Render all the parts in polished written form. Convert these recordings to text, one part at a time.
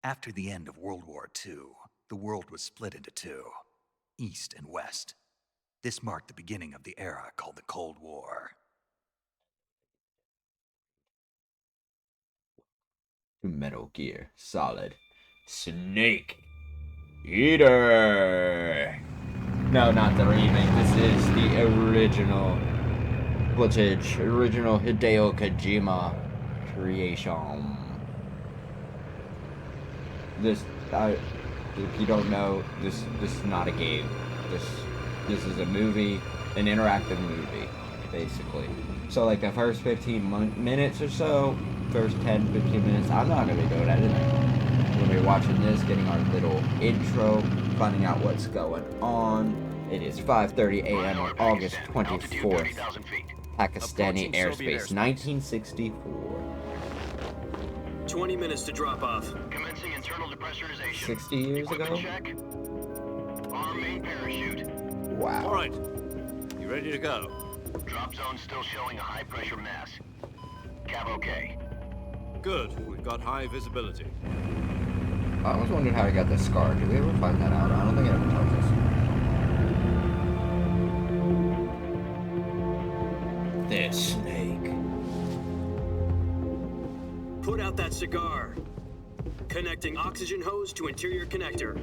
After the end of World War II, the world was split into two, East and West. This marked the beginning of the era called the Cold War. Metal Gear Solid Snake Eater. No, not the remake. This is the original footage, original Hideo Kojima creation. This, if you don't know, this is not a game. This is a movie, an interactive movie, basically. So like the first 15 minutes or so, first 10, 15 minutes, I'm not going to be doing anything. We're going to be watching this, getting our little intro, finding out what's going on. It is 5:30 a.m. on August 24th, Pakistani airspace, 1964. 20 minutes to drop off. Commencing internal depressurization. 60 years ago? Check. Arm main parachute. Wow. All right. You ready to go? Drop zone still showing a high pressure mass. Cav okay. Good. We've got high visibility. I was wondering how he got the scar. Did we ever find that out? I don't think it ever tells us. This snake. Put out that cigar. Connecting oxygen hose to interior connector.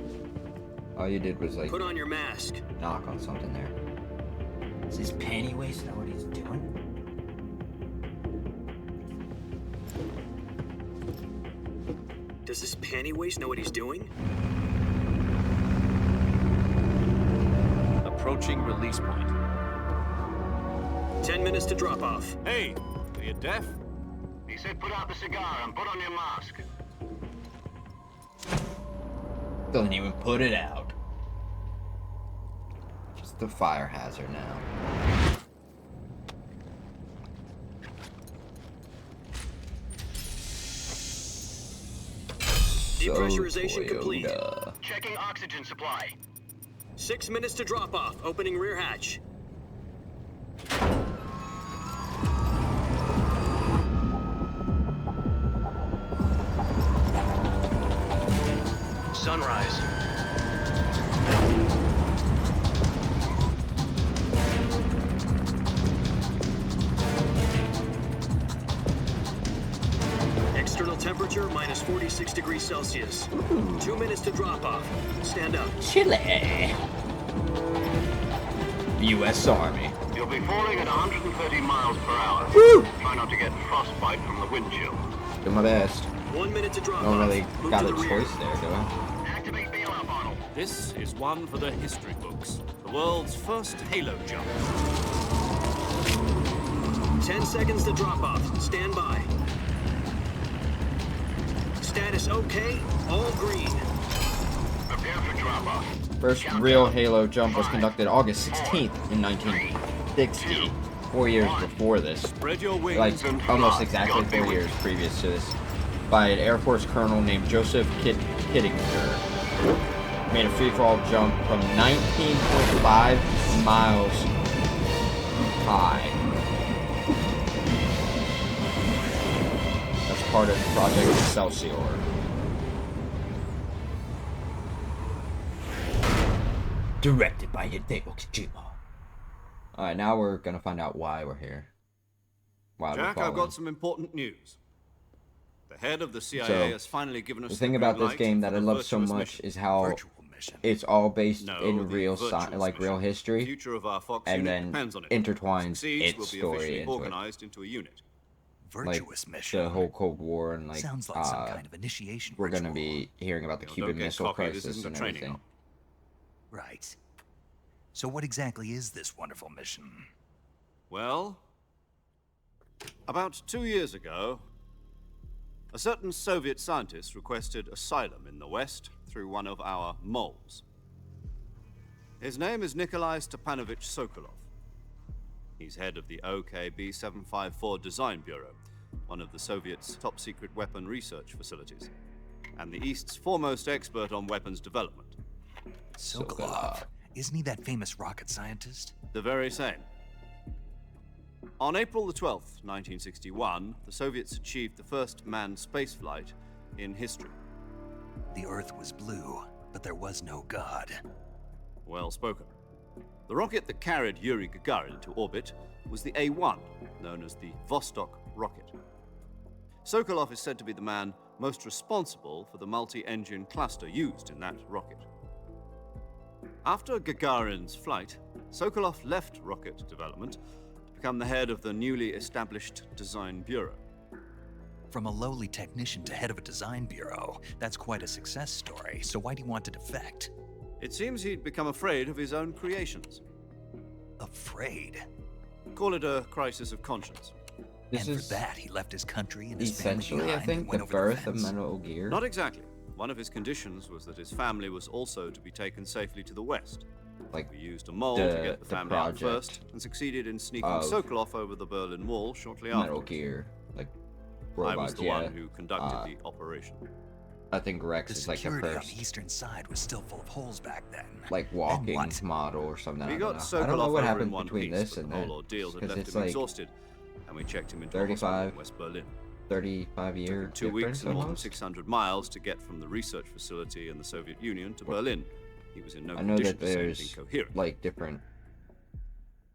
All you did was like Put on your mask. knock on something there. Does his panty waist know what he's doing? Does this panty waist know what he's doing? Approaching release point. 10 minutes to drop off. Hey, are you deaf? He said put out the cigar and put on your mask. Doesn't even put it out. Just the fire hazard now. Depressurization complete. Checking oxygen supply. 6 minutes to drop off. Opening rear hatch. Sunrise. External temperature minus 46 degrees Celsius. 2 minutes to drop off. Stand up. Chile. U.S. Army. You'll be falling at 130 miles per hour. Woo! Try not to get frostbite from the wind chill. Do my best. 1 minute to drop Don't off. really Move got to a the rear. choice there, do I? Activate bailout bottle. This is one for the history books. The world's first halo jump. 10 seconds to drop off. Stand by. Status okay. All green. Prepare for drop off. First real Halo jump was conducted August 16th in 1960. 4 years before this. Spread your wings. Like, almost exactly 4 years previous to this. By an Air Force colonel named Joseph Kittinger. Made a free-fall jump from 19.5 miles high. That's part of Project Excelsior. Directed by Hideo Kojima. Alright, now we're gonna find out why we're here. Why we're Jack, I've following. got some important news. The head of the CIA So, has finally given us The thing about green this light game that for I the love so Virtuous much mission. is how Virtual mission. it's all based No, in the real Virtuous like real mission. The history, future of our Fox and unit then depends on it. intertwines Succeeds, its we'll be story officially into it. organized into a unit. Like Virtuous mission. the whole Cold War and like Sounds like some kind of initiation we're gonna ritual. be hearing about the You know, Cuban don't get Missile cocky, this Crisis isn't a and training everything. op. Right. So what exactly is this wonderful mission? Well, about 2 years ago, a certain Soviet scientist requested asylum in the West through one of our moles. His name is Nikolai Stepanovich Sokolov. He's head of the OKB 754 Design Bureau, one of the Soviets' top-secret weapon research facilities, and the East's foremost expert on weapons development. Sokolov. Isn't he that famous rocket scientist? The very same. On April the 12th, 1961, the Soviets achieved the first manned spaceflight in history. The Earth was blue, but there was no God. Well spoken. The rocket that carried Yuri Gagarin into orbit was the A-1, known as the Vostok rocket. Sokolov is said to be the man most responsible for the multi-engine cluster used in that rocket. After Gagarin's flight, Sokolov left rocket development to become the head of the newly established Design Bureau. From a lowly technician to head of a design bureau, that's quite a success story, so why'd he want to defect? It seems he'd become afraid of his own creations. Afraid? Call it a crisis of conscience. This And for is that, he left his country and his family essentially, behind I think, and the went over birth of fence. Metal Gear. Not exactly. One of his conditions was that his family was also to be taken safely to the west. Like, We used a mole to get the family out project first, and succeeded in sneaking of Sokolov over the Berlin Wall shortly Metal afterwards. Gear, like I robots. was the yeah. one who conducted the operation. I think Rex The is like the security on first, the eastern side was still full of holes back then. like Then walking what? model or something. We I got don't know. I don't know Sokolov what over happened in one between piece, this but and the whole that, ordeal had because left it's him like exhausted, and we checked him into a hospital 35 in West Berlin. 35-year 2 weeks difference and more than almost. 600 miles to get from the research facility in the Soviet Union to Berlin. He was in no I know condition that to say there's anything coherent. like different.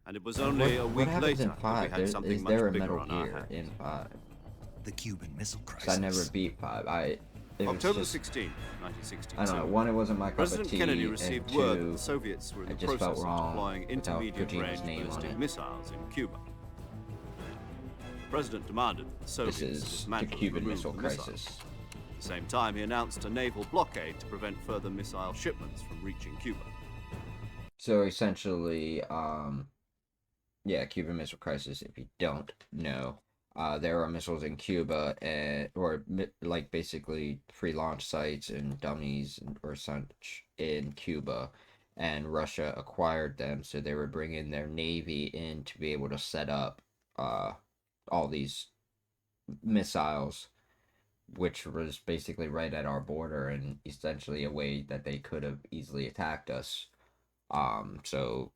And it was only a What week happens later in that we 5? had There, something is much there a bigger Metal on our Gear hands. in 5? The Cuban Missile 'Cause Crisis. I never beat 5. It was October just, 16, 1962. I don't know. One, it wasn't my cup of President tea, Kennedy and received 2, word that the Soviets were in I the just felt process of wrong deploying without intermediate-range Kojima's name on ballistic it. missiles in Cuba. The president demanded that the Soviets This is the dismantle and Cuban remove Missile the missiles. Crisis. At the same time, he announced a naval blockade to prevent further missile shipments from reaching Cuba. So essentially, yeah, Cuban Missile Crisis. If you don't know, there are missiles in Cuba, like basically free launch sites and dummies or such in Cuba, and Russia acquired them, so they were bringing their navy in to be able to set up all these missiles, which was basically right at our border and essentially a way that they could have easily attacked us. So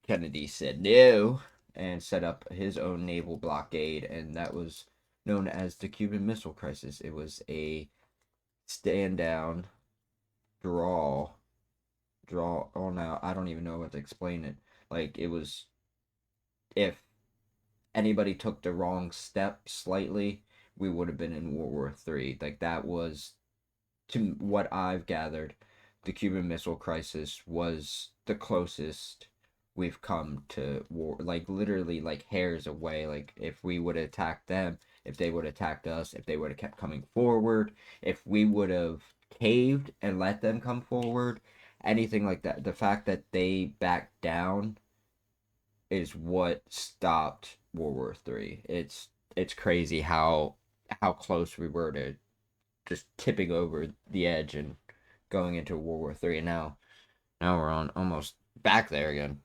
Kennedy said no and set up his own naval blockade, and that was known as the Cuban Missile Crisis. It was a stand down, draw. Oh, now I don't even know what to explain it. Like, it was, if anybody took the wrong step slightly, we would have been in World War III. Like, that was, to what I've gathered, the Cuban Missile Crisis was the closest we've come to war, like literally like hairs away. Like, if we would have attacked them, if they would have attacked us, if they would have kept coming forward, if we would have caved and let them come forward, anything like that. The fact that they backed down is what stopped World War III. It's crazy how close we were to just tipping over the edge and going into World War III, and now we're on almost back there again.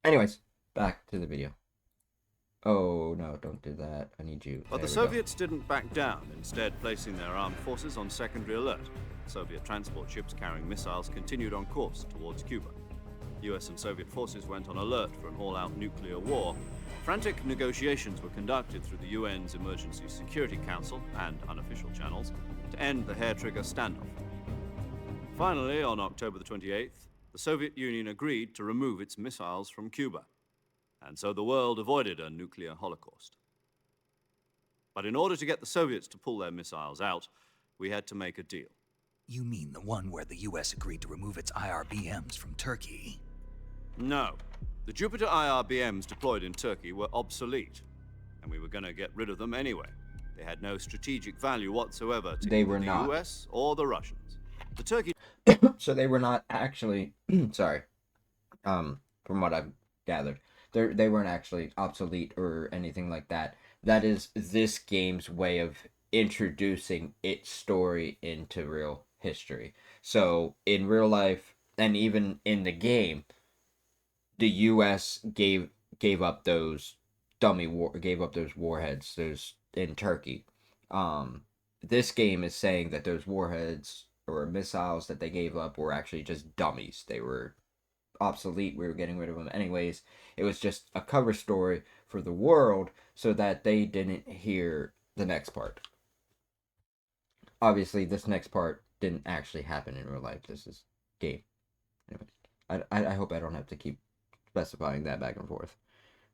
Anyways, back to the video. Oh no, don't do that. I need you. But There the we go. Soviets didn't back down, instead placing their armed forces on secondary alert. Soviet transport ships carrying missiles continued on course towards Cuba. US and Soviet forces went on alert for an all-out nuclear war. Frantic negotiations were conducted through the UN's Emergency Security Council and unofficial channels to end the hair-trigger standoff. Finally, on October the 28th, the Soviet Union agreed to remove its missiles from Cuba, and so the world avoided a nuclear holocaust. But in order to get the Soviets to pull their missiles out, we had to make a deal. You mean the one where the US agreed to remove its IRBMs from Turkey? No. The Jupiter IRBMs deployed in Turkey were obsolete, and we were going to get rid of them anyway. They had no strategic value whatsoever to They either were the not. US or the Russians. The Turkey So they were not actually sorry. From what I've gathered, they weren't actually obsolete or anything like that. That is this game's way of introducing its story into real history. So in real life and even in the game, the US gave up those gave up those warheads those in Turkey. This game is saying that those warheads or missiles that they gave up were actually just dummies. They were obsolete. We were getting rid of them anyways. It was just a cover story for the world so that they didn't hear the next part. obviously, this next part didn't actually happen in real life. This is game. Anyway, I hope I don't have to keep specifying that back and forth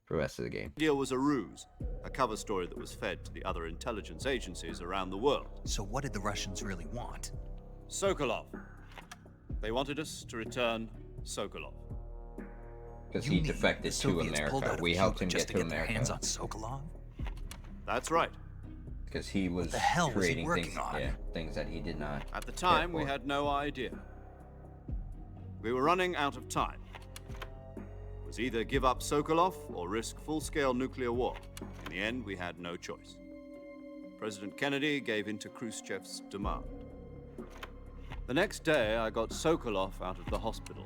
for the rest of the game. The deal was a ruse, a cover story that was fed to the other intelligence agencies around the world. So what did the Russians really want? Sokolov. They wanted us to return Sokolov. Because You he mean defected the to Soviets pulled America. out of We helped Cuba him just get to to get their America. hands on Sokolov? That's right. Because he was the hell was he creating working things, on? yeah, things that he did not. At the time, care we for. had no idea. We were running out of time. It was either give up Sokolov or risk full-scale nuclear war. In the end, we had no choice. President Kennedy gave in to Khrushchev's demand. The next day, I got Sokolov out of the hospital,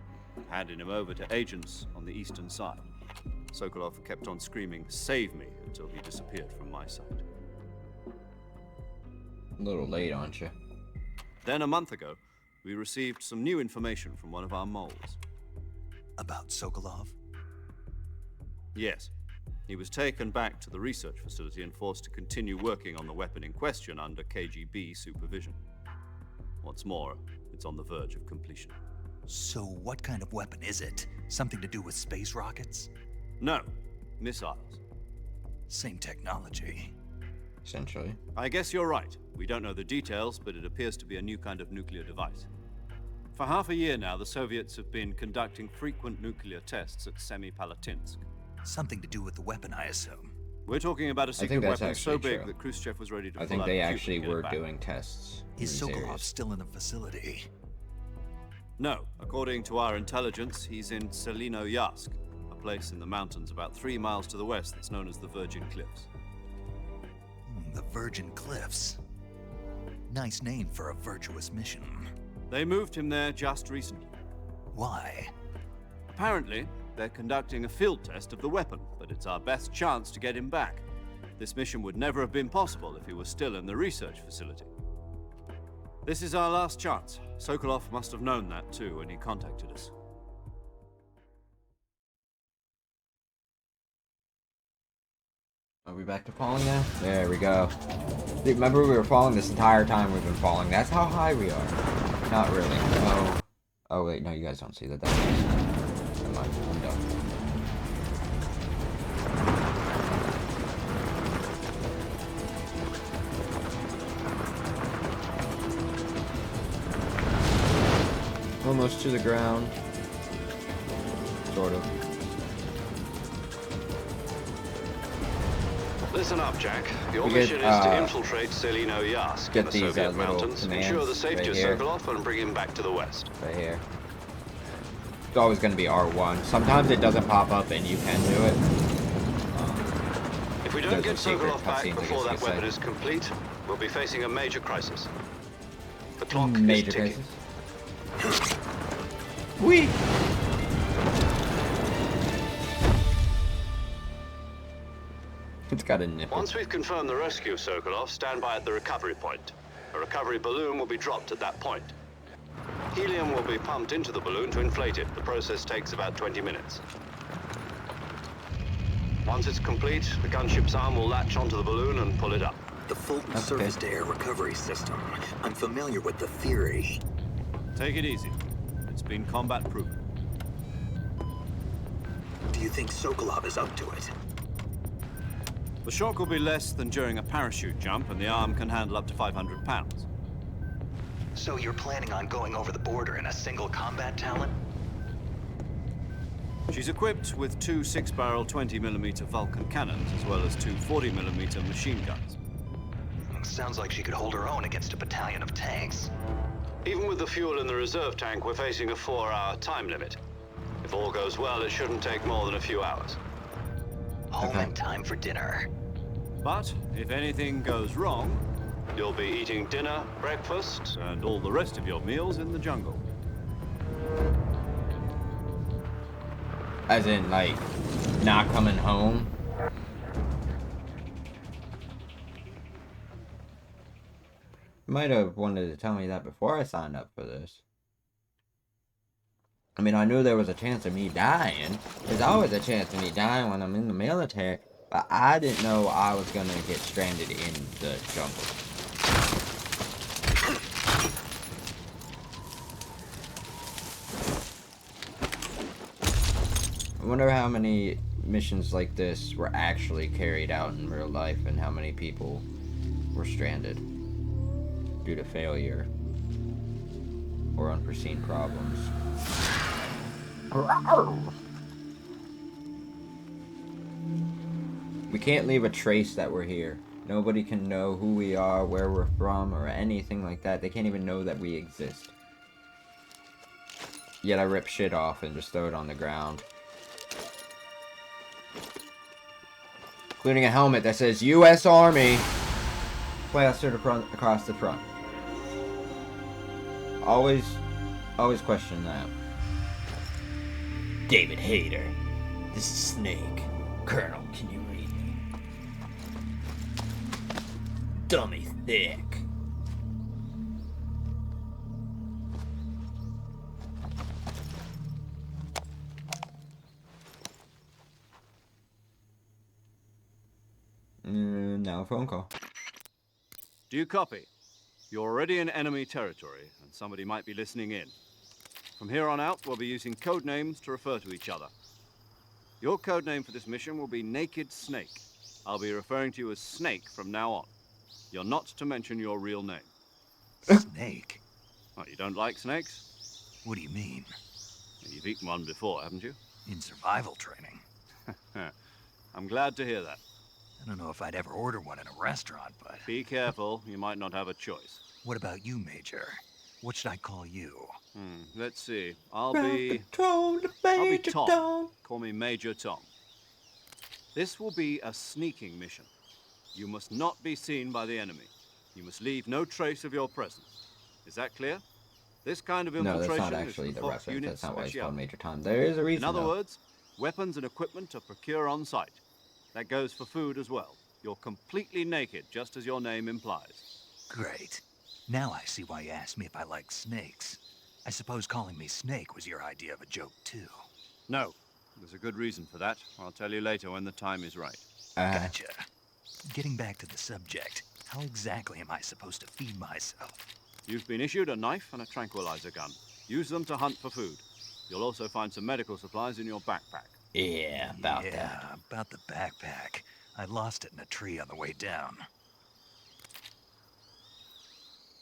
handing him over to agents on the eastern side. Sokolov kept on screaming, "Save me," until he disappeared from my sight. A little late, aren't you? Then, a month ago, we received some new information from one of our moles. About Sokolov? Yes. He was taken back to the research facility and forced to continue working on the weapon in question under KGB supervision. What's more, it's on the verge of completion. So what kind of weapon is it? Something to do with space rockets? No, missiles. Same technology. Essentially. I guess you're right. We don't know the details, but it appears to be a new kind of nuclear device. For half a year now, the Soviets have been conducting frequent nuclear tests at Semipalatinsk. Something to do with the weapon, I assume. We're talking about a think secret that's weapon so actually big true. that Khrushchev was ready to I pull think out they of Cuba actually to get it were back. doing tests. Is in Sokolov series. still in the facility? No, according to our intelligence, he's in Selino-Yarsk, a place in the mountains about 3 miles to the west that's known as the Virgin Cliffs. The Virgin Cliffs. Nice name for a virtuous mission. They moved him there just recently. Why? Apparently, they're conducting a field test of the weapon, but it's our best chance to get him back. This mission would never have been possible if he was still in the research facility. This is our last chance. Sokolov must have known that too when he contacted us. Are we back to falling now? There we go. Remember, we were falling this entire time we've been falling. That's how high we are. Not really. Oh. Oh, wait. No, you guys don't see that. That's never mind. I'm done. Almost to the ground. Sort of. Listen up, Jack. Your We get, mission is to infiltrate Selino-Yarsk in get the these, Soviet little mountains, commands ensure the safety right of here. Sokolov, and bring him back to the west. Right here. It's always going to be R1. Sometimes it doesn't pop up and you can do it. If we don't There's get a secret Sokolov back cutscene, I before guess you that could weapon say. is complete, we'll be facing a major crisis. The clock Major is ticking. cases. Whee! It's got a nipple. Once we've confirmed the rescue of Sokolov, stand by at the recovery point. A recovery balloon will be dropped at that point. Helium will be pumped into the balloon to inflate it. The process takes about 20 minutes. Once it's complete, the gunship's arm will latch onto the balloon and pull it up. The Fulton Okay. surface-to-air recovery system. I'm familiar with the theory. Take it easy. It's been combat-proven. Do you think Sokolov is up to it? The shock will be less than during a parachute jump, and the arm can handle up to 500 pounds. So you're planning on going over the border in a single combat talon? She's equipped with 2 6-barrel 20mm Vulcan cannons, as well as 2 40mm machine guns. Sounds like she could hold her own against a battalion of tanks. Even with the fuel in the reserve tank, we're facing a 4-hour time limit. If all goes well, it shouldn't take more than a few hours. Home Okay. in time for dinner. But if anything goes wrong, You'll be eating dinner, breakfast, and all the rest of your meals in the jungle. As in, like, not coming home. You might have wanted to tell me that before I signed up for this. I mean, I knew there was a chance of me dying. There's always a chance of me dying when I'm in the military. But I didn't know I was gonna get stranded in the jungle. wonder how many missions like this were actually carried out in real life and how many people were stranded due to failure or unforeseen problems. We can't leave a trace that we're here. Nobody can know who we are, where we're from, or anything like that. They can't even know that we exist. Yet I rip shit off and just throw it on the ground. Including a helmet that says U.S. Army. Plastered across the front. Always question that. David Hayter. This is Snake. Colonel, can you read me? Dummy thick. Now a phone call. Do you copy? You're already in enemy territory, and somebody might be listening in. From here on out, we'll be using code names to refer to each other. Your code name for this mission will be Naked Snake. I'll be referring to you as Snake from now on. You're not to mention your real name. Snake? Oh, you don't like snakes? What do you mean? You've eaten one before, haven't you? In survival training? I'm glad to hear that. I don't know if I'd ever order one in a restaurant, but... Be careful, you might not have a choice. What about you, Major? What should I call you? Let's see. I'll be Tom. Call me Major Tom. This will be a sneaking mission. You must not be seen by the enemy. You must leave no trace of your presence. Is that clear? This kind of infiltration no, that's not actually is the Fox reference. unit's That's not why it's called specialty. Major Tom. There is a reason, In other though. words, weapons and equipment are procure on site. That goes for food as well. You're completely naked, just as your name implies. Great. Now I see why you asked me if I like snakes. I suppose calling me Snake was your idea of a joke, too. No, there's a good reason for that. I'll tell you later when the time is right. Gotcha. Getting back to the subject, how exactly am I supposed to feed myself? You've been issued a knife and a tranquilizer gun. Use them to hunt for food. You'll also find some medical supplies in your backpack. Yeah, about that. About the backpack. I lost it in a tree on the way down.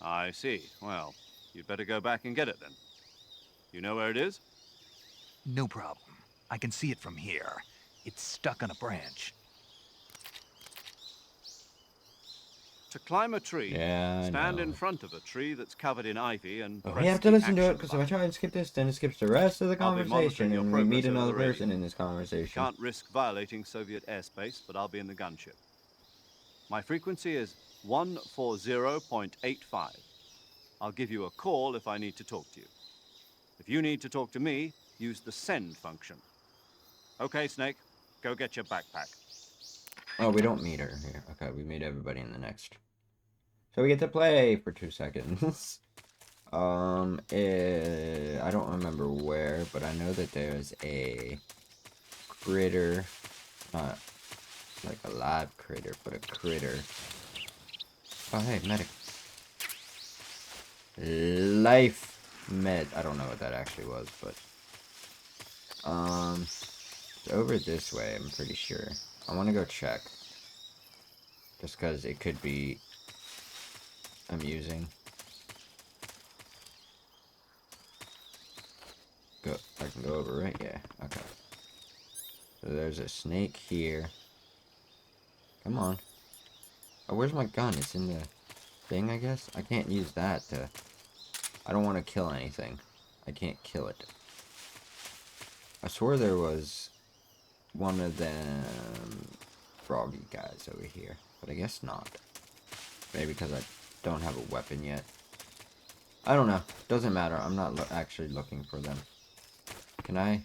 I see. Well, you'd better go back and get it then. You know where it is? No problem. I can see it from here. It's stuck on a branch. To climb a tree, Yeah, I stand know. in front of a tree that's covered in ivy and But press we have to the listen to it, action because if I button. try and skip this, then it skips the rest of the I'll be conversation, monitoring your and we meet progress over another the radio. person in this conversation. Can't risk violating Soviet airspace, but I'll be in the gunship. My frequency is 140.85. I'll give you a call if I need to talk to you. If you need to talk to me, use the send function. Okay, Snake, go get your backpack. Oh, we don't meet her here. Okay, we meet everybody in the next. So we get to play for 2 seconds. I don't remember where, but I know that there's a critter, not like a live critter, but a critter. Oh, hey, medic. Life med. I don't know what that actually was, but it's over this way, I'm pretty sure. I want to go check. Just because it could be amusing. I can go over, right? Yeah, okay. So there's a snake here. Come on. Oh, where's my gun? It's in the thing, I guess? I can't use that to... I don't want to kill anything. I can't kill it. I swore there was one of them froggy guys over here, but I guess not. Maybe because I don't have a weapon yet. I don't know. Doesn't matter. I'm not actually looking for them. Can I?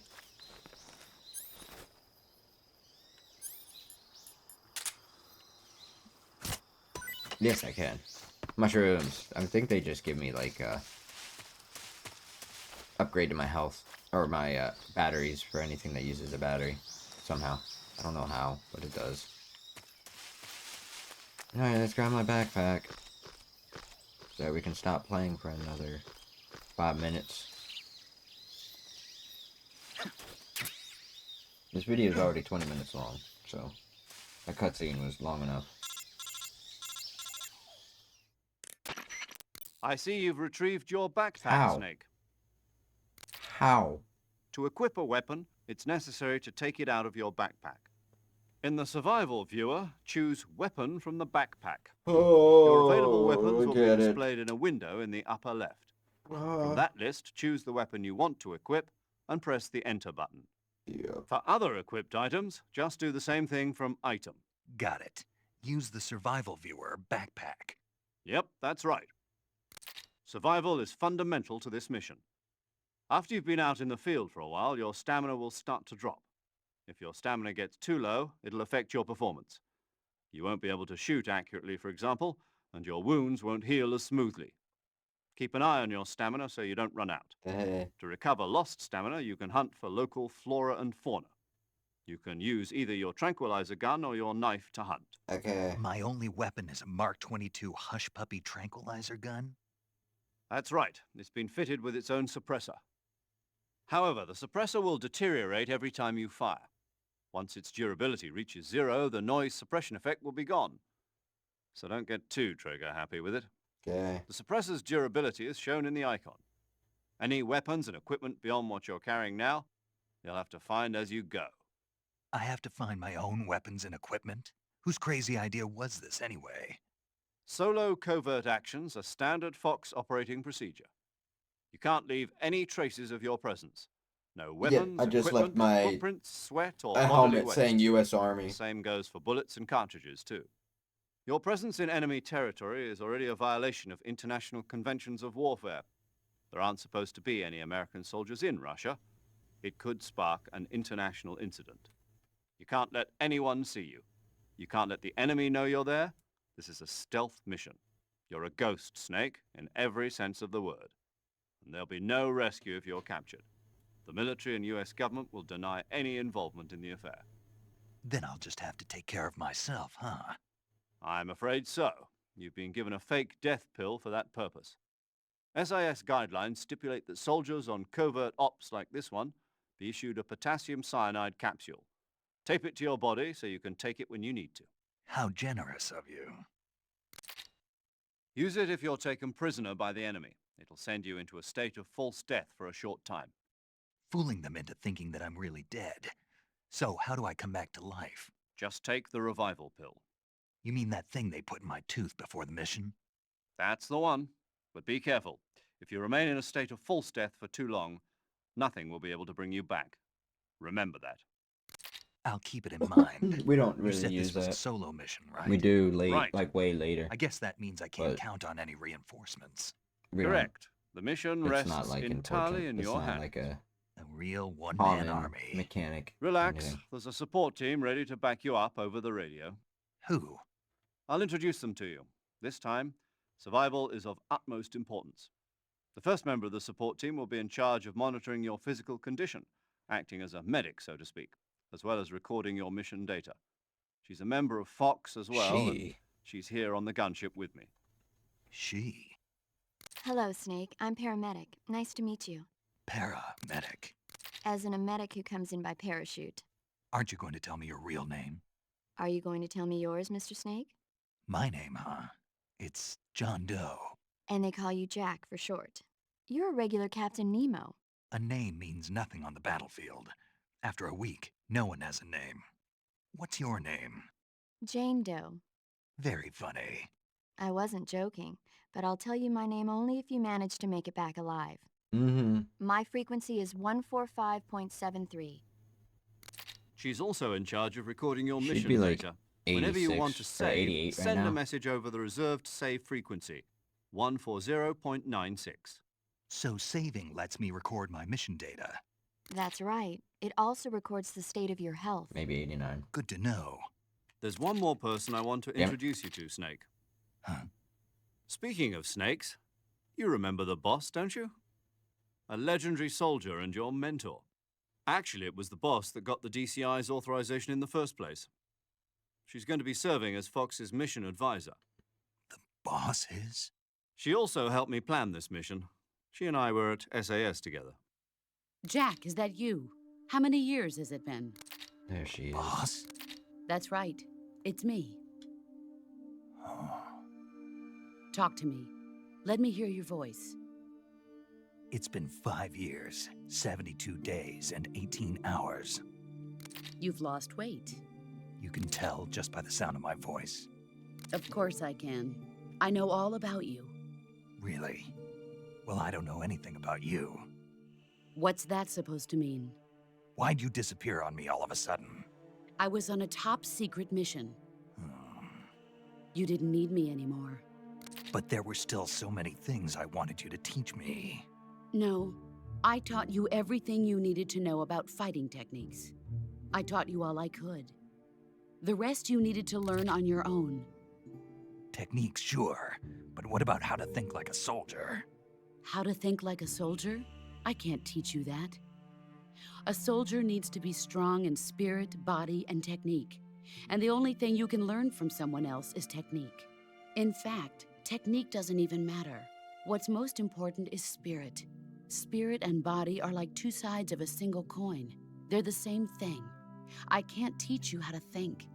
Yes, I can. Mushrooms. I think they just give me like upgrade to my health or my batteries for anything that uses a battery somehow. I don't know how, but it does. Alright, let's grab my backpack so we can stop playing for another 5 minutes. This video is already 20 minutes long, so that cutscene was long enough. I see you've retrieved your backpack, How? Snake. How? To equip a weapon, it's necessary to take it out of your backpack. In the survival viewer, choose Weapon from the backpack. Your available weapons will be displayed in a window in the upper left. From that list, choose the weapon you want to equip and press the Enter button. Yep. For other equipped items, just do the same thing from Item. Got it. Use the survival viewer backpack. Yep, that's right. Survival is fundamental to this mission. After you've been out in the field for a while, your stamina will start to drop. If your stamina gets too low, it'll affect your performance. You won't be able to shoot accurately, for example, and your wounds won't heal as smoothly. Keep an eye on your stamina so you don't run out. To recover lost stamina, you can hunt for local flora and fauna. You can use either your tranquilizer gun or your knife to hunt. Okay. My only weapon is a Mark 22 Hush Puppy tranquilizer gun? That's right. It's been fitted with its own suppressor. However, the suppressor will deteriorate every time you fire. Once its durability reaches 0, the noise suppression effect will be gone. So don't get too trigger-happy with it. Okay. The suppressor's durability is shown in the icon. Any weapons and equipment beyond what you're carrying now, you'll have to find as you go. I have to find my own weapons and equipment? Whose crazy idea was this anyway? Solo covert actions are standard Fox operating procedure. You can't leave any traces of your presence. No weapons, I just equipment, left my footprints, sweat, or a bodily helmet waste. saying U.S. The Army. same goes for bullets and cartridges, too. Your presence in enemy territory is already a violation of international conventions of warfare. There aren't supposed to be any American soldiers in Russia. It could spark an international incident. You can't let anyone see you. You can't let the enemy know you're there. This is a stealth mission. You're a ghost, Snake, in every sense of the word. And there'll be no rescue if you're captured. The military and US government will deny any involvement in the affair. Then I'll just have to take care of myself, huh? I'm afraid so. You've been given a fake death pill for that purpose. SIS guidelines stipulate that soldiers on covert ops like this one be issued a potassium cyanide capsule. Tape it to your body so you can take it when you need to. How generous of you. Use it if you're taken prisoner by the enemy. It'll send you into a state of false death for a short time. Fooling them into thinking that I'm really dead. So how do I come back to life? Just take the revival pill. You mean that thing they put in my tooth before the mission? That's the one. But be careful. If you remain in a state of false death for too long, nothing will be able to bring you back. Remember that. I'll keep it in mind. We don't You really said use this was a that. solo mission, right? We do late, Right. like way later. I guess that means I can't But- count on any reinforcements. We don't- Correct. The mission It's rests not like entirely in it's your not hands. like a A real one-man common army. mechanic. or Relax. anything. There's a support team ready to back you up over the radio. Who? I'll introduce them to you. This time, survival is of utmost importance. The first member of the support team will be in charge of monitoring your physical condition, acting as a medic, so to speak, as well as recording your mission data. She's a member of Fox as well, and She. she's here on the gunship with me. She. Hello, Snake. I'm paramedic. Nice to meet you. Paramedic. As in a medic who comes in by parachute. Aren't you going to tell me your real name? Are you going to tell me yours, Mr. Snake? My name, huh? It's John Doe. And they call you Jack for short. You're a regular Captain Nemo. A name means nothing on the battlefield. After a week, no one has a name. What's your name? Jane Doe. Very funny. I wasn't joking, but I'll tell you my name only if you manage to make it back alive. Mm-hmm. My frequency is 145.73. She's also in charge of recording your She'd mission be like data. Whenever you want 86 to or save, 88 right send now. a message over the reserved save frequency, 140.96. So saving lets me record my mission data. That's right. It also records the state of your health. Maybe 89. Good to know. There's one more person I want to Yep. introduce you to, Snake. Huh? Speaking of snakes, you remember the boss, don't you? A legendary soldier and your mentor. Actually, it was the boss that got the DCI's authorization in the first place. She's going to be serving as Fox's mission advisor. Boss is? She also helped me plan this mission. She and I were at SAS together. Jack, is that you? How many years has it been? There she is. Boss? That's right. It's me. Oh. Talk to me. Let me hear your voice. It's been 5 years, 72 days, and 18 hours. You've lost weight. You can tell just by the sound of my voice. Of course I can. I know all about you. Really? Well, I don't know anything about you. What's that supposed to mean? Why'd you disappear on me all of a sudden? I was on a top-secret mission. Hmm. You didn't need me anymore. But there were still so many things I wanted you to teach me. No, I taught you everything you needed to know about fighting techniques. I taught you all I could. The rest you needed to learn on your own. Techniques, sure. But what about how to think like a soldier? How to think like a soldier? I can't teach you that. A soldier needs to be strong in spirit, body, and technique. And the only thing you can learn from someone else is technique. In fact, technique doesn't even matter. What's most important is spirit. Spirit and body are like two sides of a single coin. They're the same thing. I can't teach you how to think.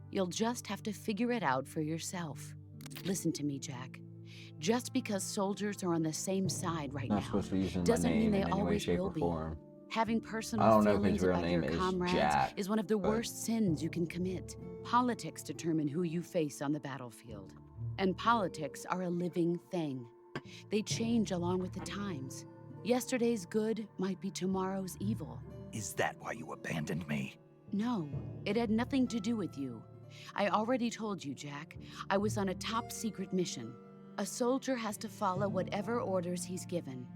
You'll just have to figure it out for yourself. Listen to me, Jack. Just because soldiers are on the same side right Not now supposed to be using my doesn't mean name they in any way, always shape, will or be. form. Having I personal don't know if his feelings real about name your is comrades Jack, is one of the but- worst sins you can commit. Politics determine who you face on the battlefield. And politics are a living thing. They change along with the times. Yesterday's good might be tomorrow's evil. Is that why you abandoned me? No, it had nothing to do with you. I already told you, Jack. I was on a top-secret mission. A soldier has to follow whatever orders he's given.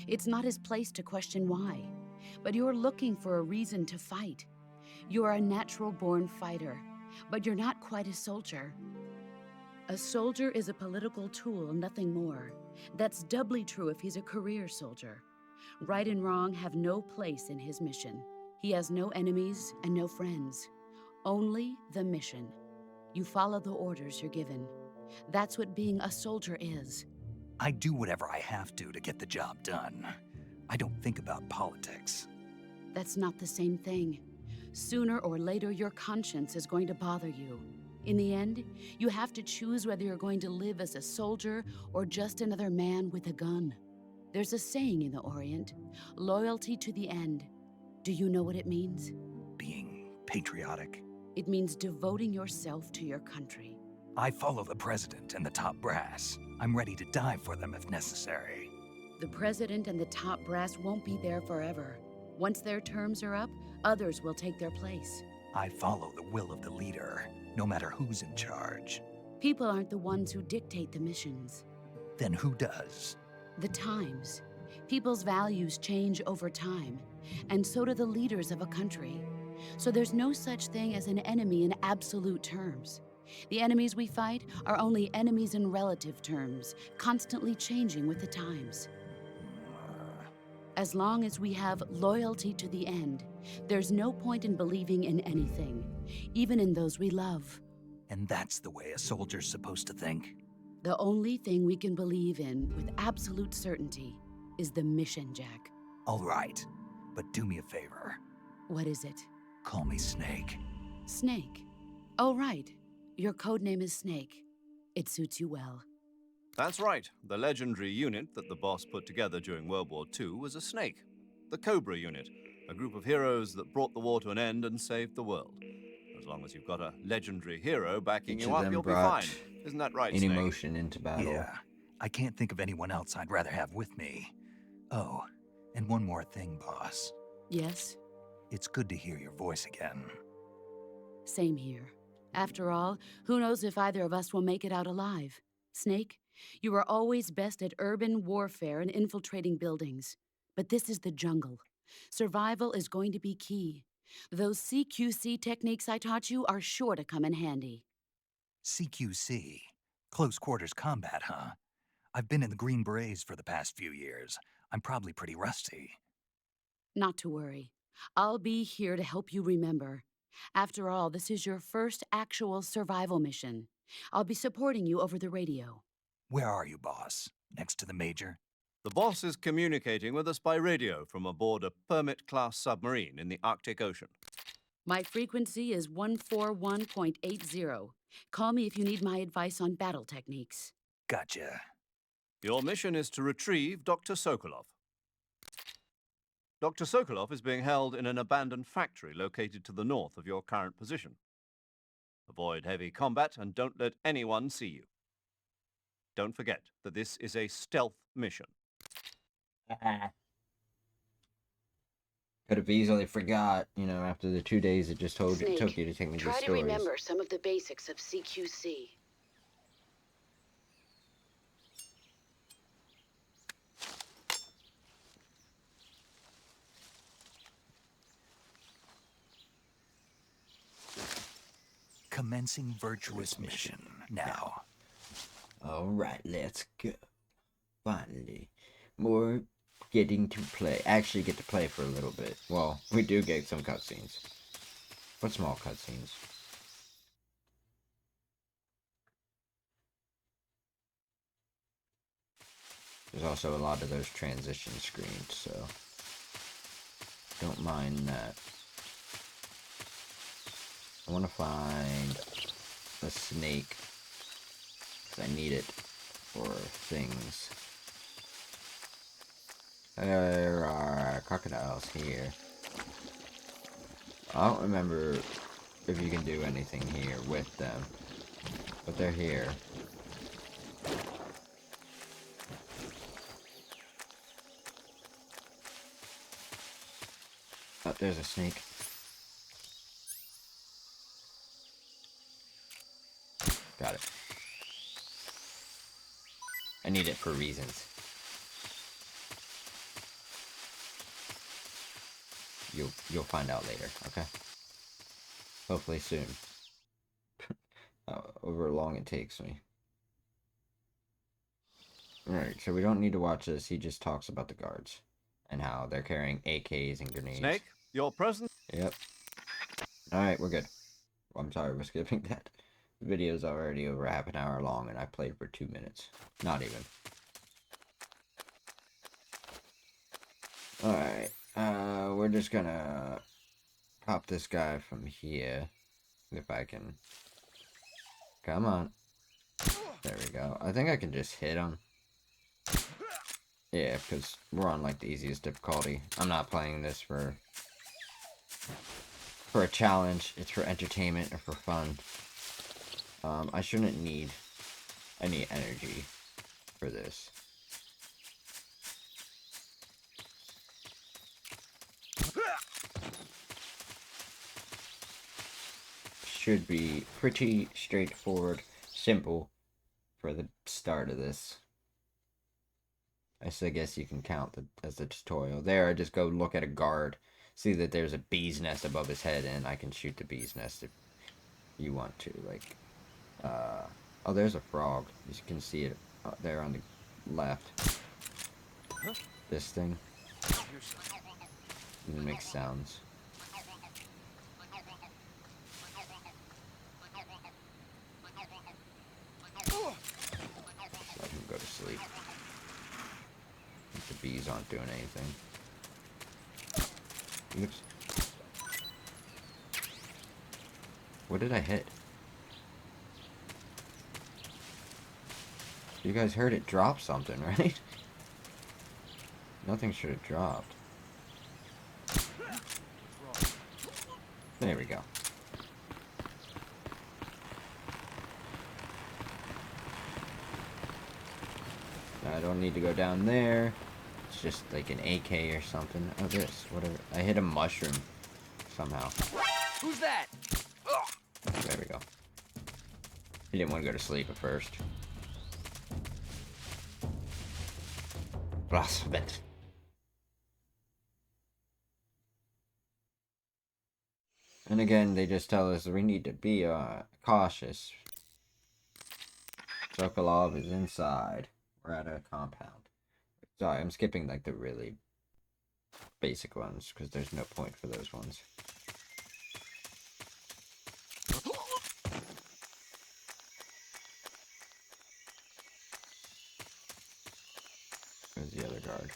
It's not his place to question why. But you're looking for a reason to fight. You are a natural-born fighter, but you're not quite a soldier. A soldier is a political tool, nothing more. That's doubly true if he's a career soldier. Right and wrong have no place in his mission. He has no enemies and no friends. Only the mission. You follow the orders you're given. That's what being a soldier is. I do whatever I have to get the job done. I don't think about politics. That's not the same thing. Sooner or later, your conscience is going to bother you. In the end, you have to choose whether you're going to live as a soldier or just another man with a gun. There's a saying in the Orient, loyalty to the end. Do you know what it means? Being patriotic. It means devoting yourself to your country. I follow the president and the top brass. I'm ready to die for them if necessary. The president and the top brass won't be there forever. Once their terms are up, others will take their place. I follow the will of the leader, no matter who's in charge. People aren't the ones who dictate the missions. Then who does? The times. People's values change over time, and so do the leaders of a country. So there's no such thing as an enemy in absolute terms. The enemies we fight are only enemies in relative terms, constantly changing with the times. As long as we have loyalty to the end, there's no point in believing in anything, even in those we love. And that's the way a soldier's supposed to think? The only thing we can believe in with absolute certainty is the mission, Jack. All right, but do me a favor. What is it? Call me Snake. Snake. Oh, right. Your code name is Snake. It suits you well. That's right. The legendary unit that the boss put together during World War II was a snake. The Cobra unit, a group of heroes that brought the war to an end and saved the world. As long as you've got a legendary hero backing Each you of up, them you'll be brought fine. Isn't that right, An Snake? emotion into battle. Yeah, I can't think of anyone else I'd rather have with me. Oh, and one more thing, boss. Yes? It's good to hear your voice again. Same here. After all, who knows if either of us will make it out alive? Snake, you are always best at urban warfare and infiltrating buildings. But this is the jungle. Survival is going to be key. Those CQC techniques I taught you are sure to come in handy. CQC. Close quarters combat, huh? I've been in the Green Berets for the past few years. I'm probably pretty rusty. Not to worry. I'll be here to help you remember. After all, this is your first actual survival mission. I'll be supporting you over the radio. Where are you, boss? Next to the Major? The boss is communicating with us by radio from aboard a Permit-class submarine in the Arctic Ocean. My frequency is 141.80. Call me if you need my advice on battle techniques. Gotcha. Your mission is to retrieve Dr. Sokolov. Dr. Sokolov is being held in an abandoned factory located to the north of your current position. Avoid heavy combat and don't let anyone see you. Don't forget that this is a stealth mission. Could have easily forgot, you know, after the 2 days it just took you to take me to the try to stores. remember some of the basics of CQC. Commencing Virtuous mission now. Alright, let's go. Finally. More getting to play. Actually get to play for a little bit. Well, we do get some cutscenes. But small cutscenes. There's also a lot of those transition screens, so don't mind that. I want to find a snake, because I need it for things. There are crocodiles here. I don't remember if you can do anything here with them, but they're here. Oh, there's a snake. Got it. I need it for reasons. You'll find out later, okay? Hopefully soon. However long it takes me. Alright, so we don't need to watch this. He just talks about the guards. And how they're carrying AKs and grenades. Snake, your presence? Yep. Alright, we're good. I'm sorry, we're skipping that. The video's already over half an hour long, and I played for 2 minutes. Not even. Alright, we're just gonna pop this guy from here. If I can. Come on. There we go. I think I can just hit him. Yeah, because we're on, like, the easiest difficulty. I'm not playing this for a challenge. It's for entertainment or for fun. I shouldn't need any energy for this. Should be pretty straightforward, simple for the start of this. I guess you can count that as a tutorial. There, I just go look at a guard, see that there's a bee's nest above his head, and I can shoot the bee's nest if you want to. Like, oh, there's a frog. You can see it there on the left. This thing. It makes sounds. Let him go to sleep. The bees aren't doing anything. Oops. What did I hit? You guys heard it drop something, right? Nothing should have dropped. There we go. I don't need to go down there. It's just like an AK or something. Oh, this, whatever. I hit a mushroom somehow. Who's that? There we go. He didn't want to go to sleep at first. Blasphemous. And again, they just tell us we need to be cautious. Sokolov is inside. We're at a compound. Sorry, I'm skipping like the really basic ones because there's no point for those ones. Where's the other guard?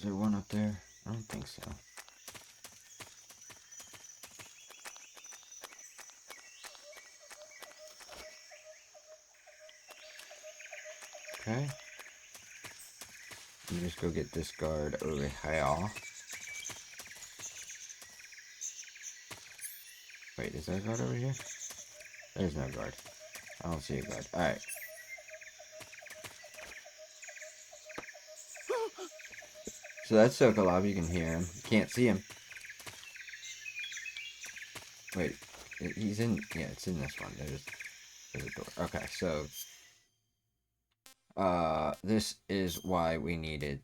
there one up there? I don't think so. Okay. Let me just go get this guard over here. Wait, is there a guard over here? There's no guard. I don't see a guard. Alright. So that's Sokolov, you can hear him. You can't see him. Wait, he's in, yeah, it's in this one. There's a door. Okay, so, this is why we needed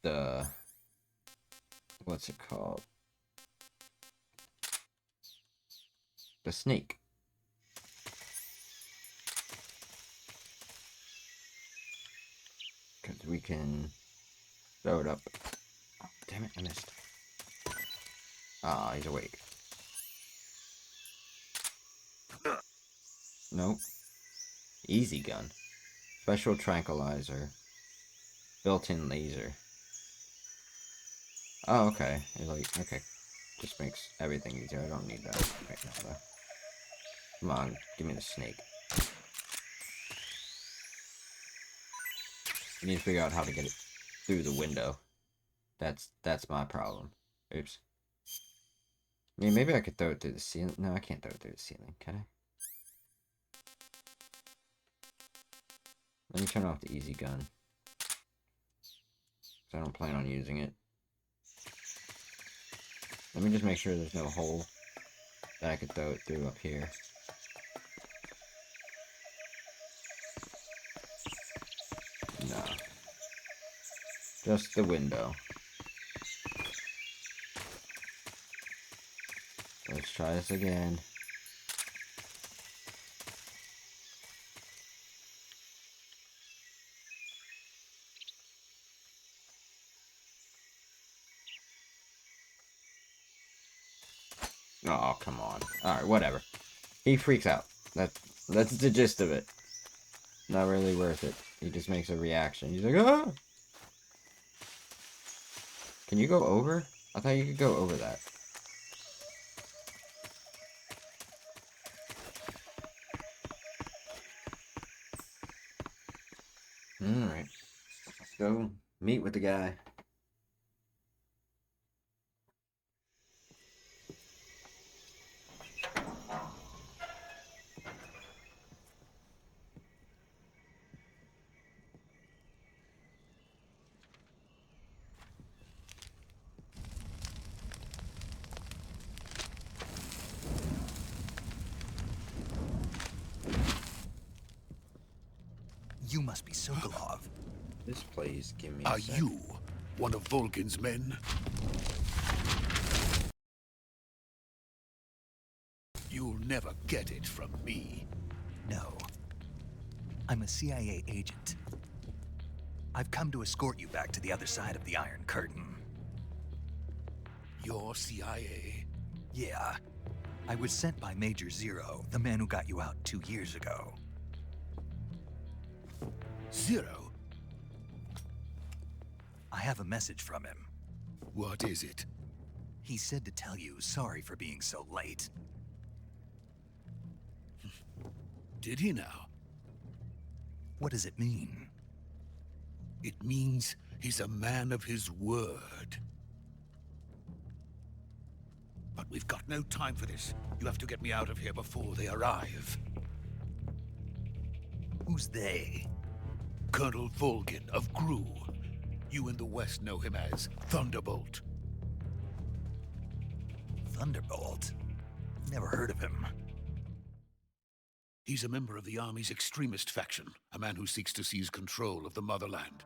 the, what's it called? The snake. Because we can throw it up. Oh, damn it, I missed. Ah, he's awake. Nope. Easy gun. Special tranquilizer. Built-in laser. Oh, okay. It's like, okay. Just makes everything easier. I don't need that right now, though. Come on, give me the snake. I need to figure out how to get it through the window. That's my problem. Oops. I mean, maybe I could throw it through the ceiling. No, I can't throw it through the ceiling, can I? Let me turn off the easy gun. I don't plan on using it. Let me just make sure there's no hole that I could throw it through up here. No. Just the window. Let's try this again. Oh, come on. Alright, whatever. He freaks out. That's the gist of it. Not really worth it. He just makes a reaction. He's like, ah! Can you go over? I thought you could go over that. Alright. Let's go meet with the guy. You must be Sokolov. This place, give me Are a sec. you one of Volkin's men? You'll never get it from me. No. I'm a CIA agent. I've come to escort you back to the other side of the Iron Curtain. You're CIA? Yeah. I was sent by Major Zero, the man who got you out 2 years ago. Zero? I have a message from him. What is it? He said to tell you sorry for being so late. Did he now? What does it mean? It means he's a man of his word. But we've got no time for this. You have to get me out of here before they arrive. Who's they? Colonel Volgin of Gru. You in the West know him as Thunderbolt. Thunderbolt? Never heard of him. He's a member of the Army's extremist faction, a man who seeks to seize control of the motherland.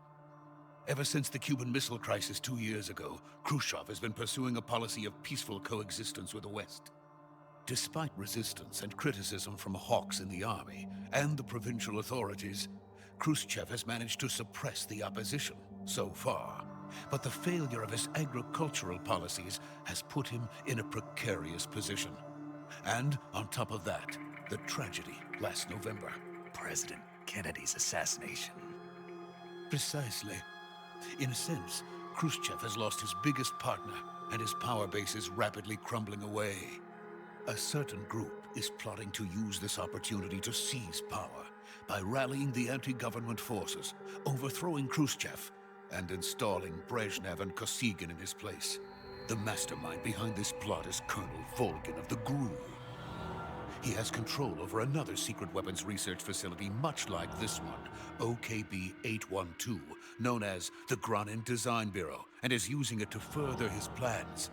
Ever since the Cuban Missile Crisis 2 years ago, Khrushchev has been pursuing a policy of peaceful coexistence with the West. Despite resistance and criticism from hawks in the army and the provincial authorities, Khrushchev has managed to suppress the opposition so far. But the failure of his agricultural policies has put him in a precarious position. And on top of that, the tragedy last November. President Kennedy's assassination. Precisely. In a sense, Khrushchev has lost his biggest partner, and his power base is rapidly crumbling away. A certain group is plotting to use this opportunity to seize power by rallying the anti-government forces, overthrowing Khrushchev, and installing Brezhnev and Kosygin in his place. The mastermind behind this plot is Colonel Volgin of the GRU. He has control over another secret weapons research facility much like this one, OKB-812, known as the Granin Design Bureau, and is using it to further his plans.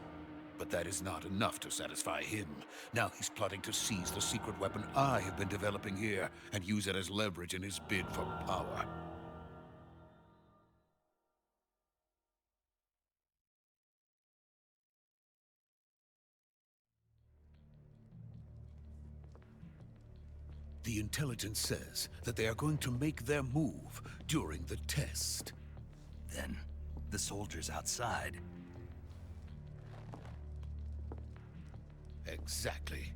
But that is not enough to satisfy him. Now he's plotting to seize the secret weapon I have been developing here and use it as leverage in his bid for power. The intelligence says that they are going to make their move during the test. Then, the soldiers outside. Exactly.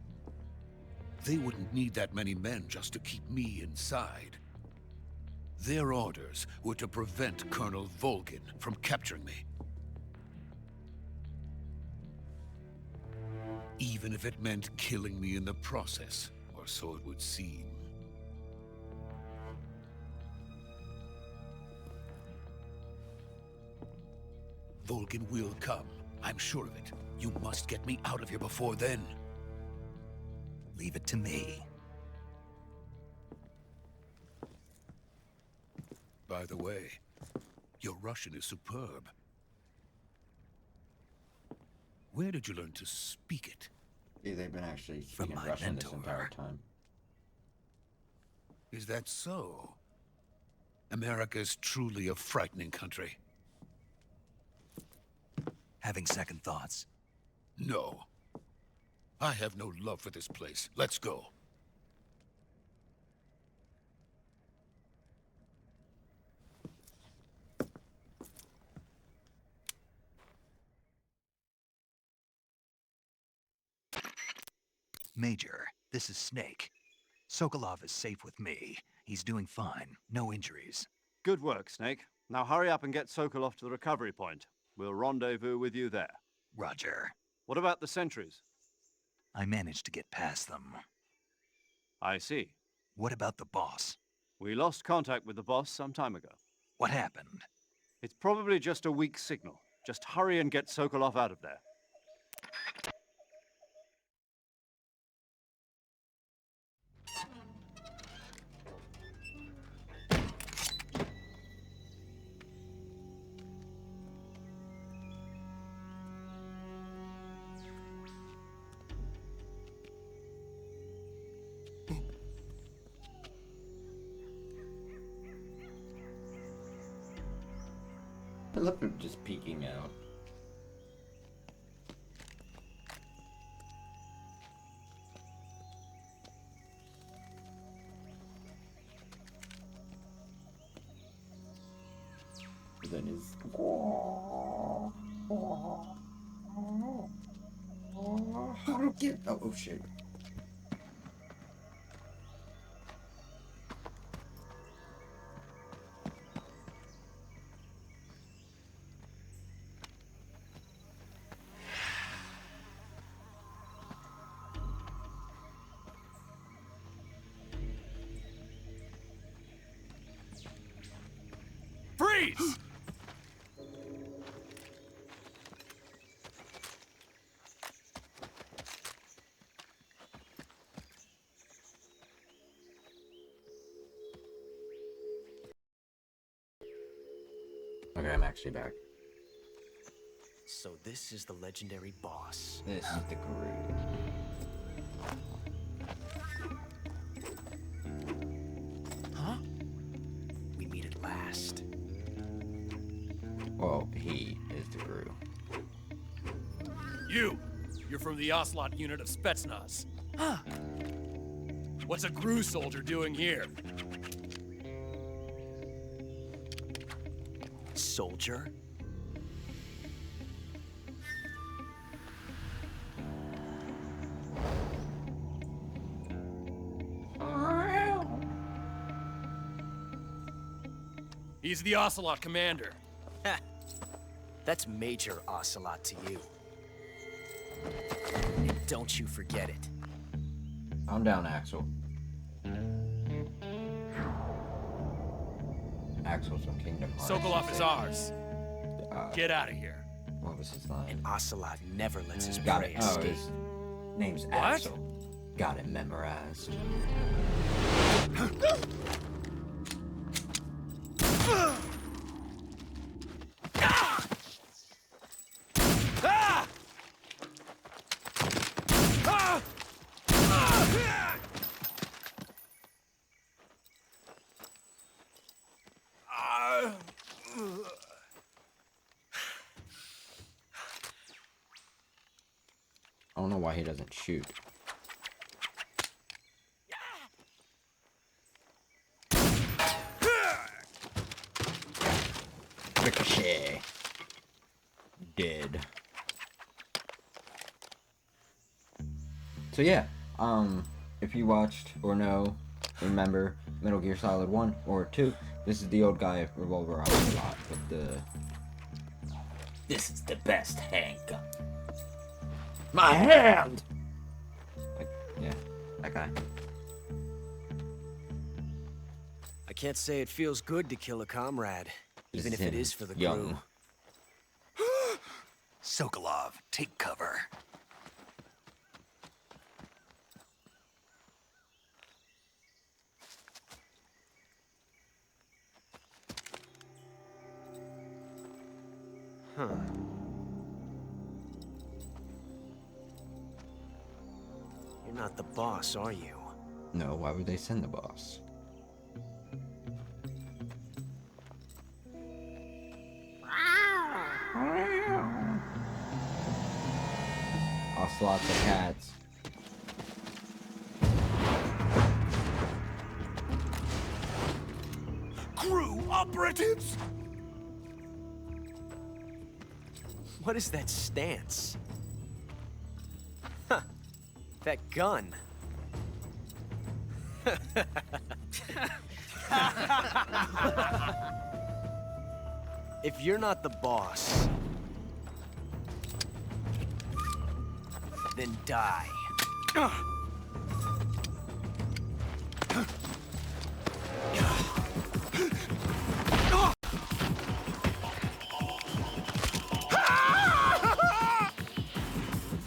They wouldn't need that many men just to keep me inside. Their orders were to prevent Colonel Volgin from capturing me. Even if it meant killing me in the process, or so it would seem. Volgin will come. I'm sure of it. You must get me out of here before then. Leave it to me. By the way, your Russian is superb. Where did you learn to speak it? Yeah, they've been actually From speaking my Russian this mentor. entire time. Is that so? America is truly a frightening country. Having second thoughts. No. I have no love for this place. Let's go. Major, this is Snake. Sokolov is safe with me. He's doing fine. No injuries. Good work, Snake. Now hurry up and get Sokolov to the recovery point. We'll rendezvous with you there. Roger. What about the sentries? I managed to get past them. I see. What about the boss? We lost contact with the boss some time ago. What happened? It's probably just a weak signal. Just hurry and get Sokolov out of there. I love him just peeking out. But then his... Oh shit. Freeze! Okay, I'm actually back. So this is the legendary boss. This is the Guru. Huh? We meet at last. Well, he is the Guru. You're from the Ocelot unit of Spetsnaz. Huh. What's a GRU soldier doing here? Soldier? He's the Ocelot commander. That's major ocelot to you. And don't you forget it. Calm down, Axel. Axel's from Kingdom Hearts. Sokolov is ours. Get out of here. What was his line? And Ocelot never lets his Got prey it. Oh, escape. his name's Axel. Got it memorized. I don't know why he doesn't shoot. Ricochet. Dead. So yeah, if you watched or remember Metal Gear Solid 1 or 2, this is the old guy revolver Ocelot with the... This is the best handgun. My hand! Like, yeah, that guy. I can't say it feels good to kill a comrade, even if it is for the young. crew. Sokolov, take cover. Huh. You're not the boss, are you? No, why would they send the boss? Ocelots are cats. Crew operatives? What is that stance? Huh. That gun. If you're not the boss, then die.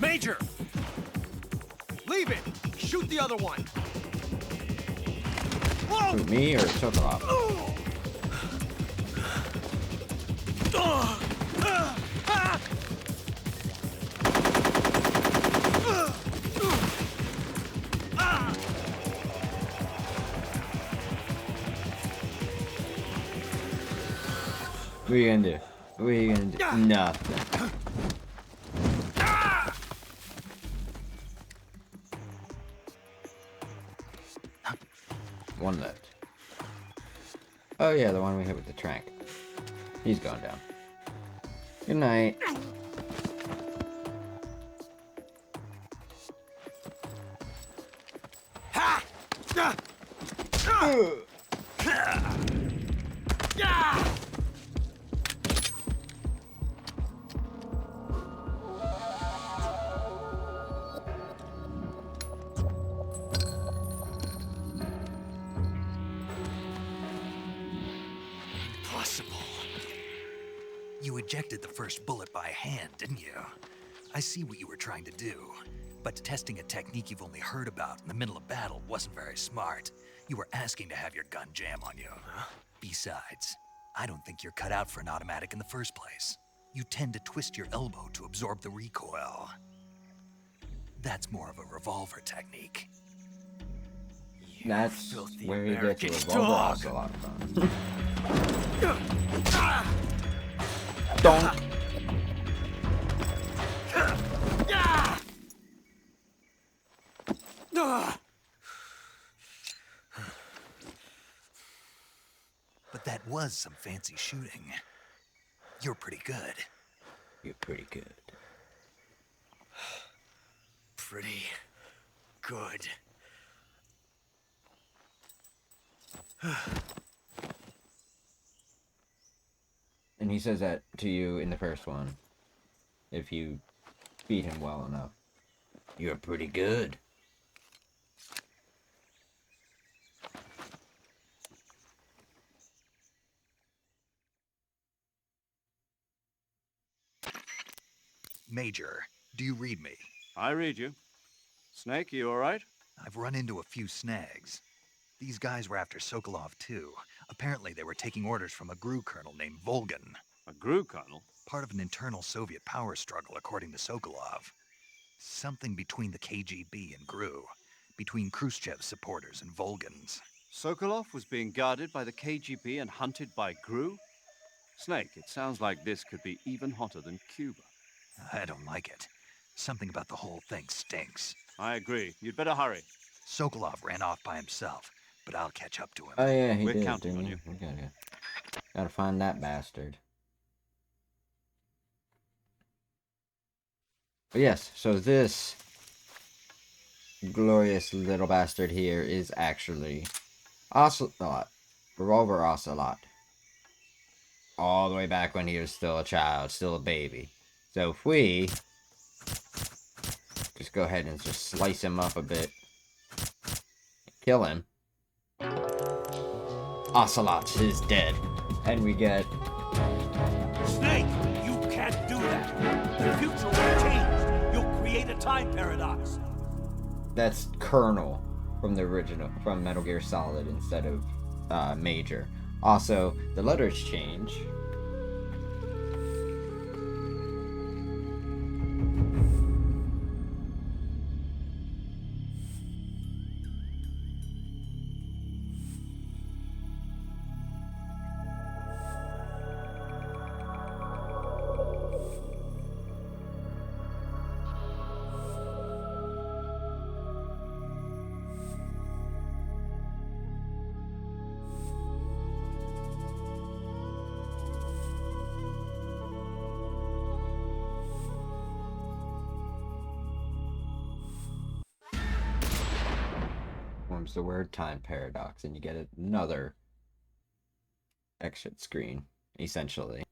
Major! Leave it! Shoot the other one! Who, me or Sokolov? What are you gonna do? What are you gonna do? Nothing. One left. Oh yeah, the one we hit with the trank. He's going down. Good night. Impossible. You ejected the first bullet by hand, didn't you? I see what you were trying to do, but testing a technique you've only heard about in the middle of battle wasn't very smart. You were asking to have your gun jam on you. Besides, I don't think you're cut out for an automatic in the first place. You tend to twist your elbow to absorb the recoil. That's more of a revolver technique. That's filthy where you get your American revolver dog. ocelot from. Donk. But that was some fancy shooting. You're pretty good. You're pretty good. Pretty good. And he says that to you in the first one. If you beat him well enough. You're pretty good. Major, do you read me? I read you. Snake, you all right? I've run into a few snags. These guys were after Sokolov too. Apparently they were taking orders from a GRU colonel named Volgan. A GRU colonel? Part of an internal Soviet power struggle, according to Sokolov. Something between the KGB and GRU. Between Khrushchev's supporters and Volgan's. Sokolov was being guarded by the KGB and hunted by GRU? Snake, it sounds like this could be even hotter than Cuba. I don't like it. Something about the whole thing stinks. I agree. You'd better hurry. Sokolov ran off by himself, but I'll catch up to him. Oh yeah, he We're did, counting on didn't you. he? We gotta find that bastard. But yes, so this glorious little bastard here is actually Ocelot. Revolver Ocelot. All the way back when he was still a child, still a baby. So if we just go ahead and just slice him up a bit, kill him, Ocelot is dead, and we get Snake, you can't do that. The future will change. You'll create a time paradox. that's Colonel from the original, from Metal Gear Solid instead of Major. Also, the letters change. Forms the word time paradox, and you get another exit screen, essentially.